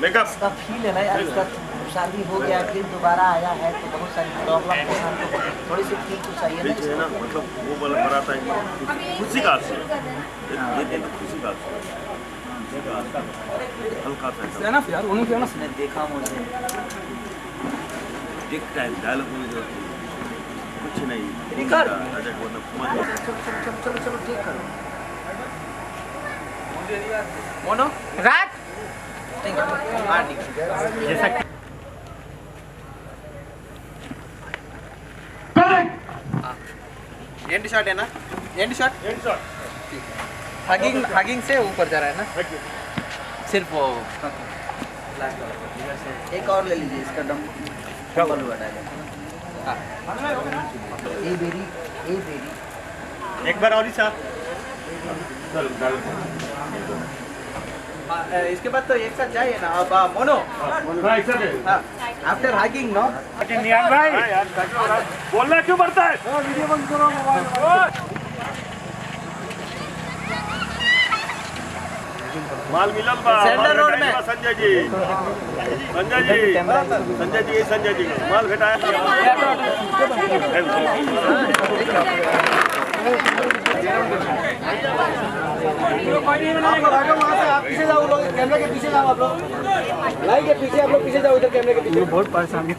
Makeup इसका feel है ना यार, इसका शादी हो गया फिर दोबारा आया है तो बहुत सारी प्रॉब्लम के साथ थोड़ी सी फील तो चाहिए बीच है ना, मतलब वो वाला बराता है खुशी का हास्य ये तो खुशी का हास्य हल्का सा है ना यार, उन्होंने क्या ना उसने देखा मुझे देखता है डायलॉग में जो कुछ नहीं कर। राजा को मतलब चलो ठीक करो मोनो रात जैसा एंड शॉट है ना, एंड शॉट हगिंग से ऊपर जा रहा है ना, सिर्फ वो एक और ले लीजिए इसका डबल हुआ डायलॉग। ए बेरी एक बार और ही साथ इसके बाद तो एक साथ जाइए ना अब मोनो आफ्टर हगिंग नो नियान भाई बोलना क्यों पड़ता है वीडियो बंद करो मोबाइल माल मिलल बा सेंटर रोड में संजय जी माल भेटाया आप पीछे जाओ, लोग कैमरे के पीछे जाओ, आप लोग लाइट के पीछे, आप लोग पीछे जाओ, इधर कैमरे के पीछे। बहुत परेशान है।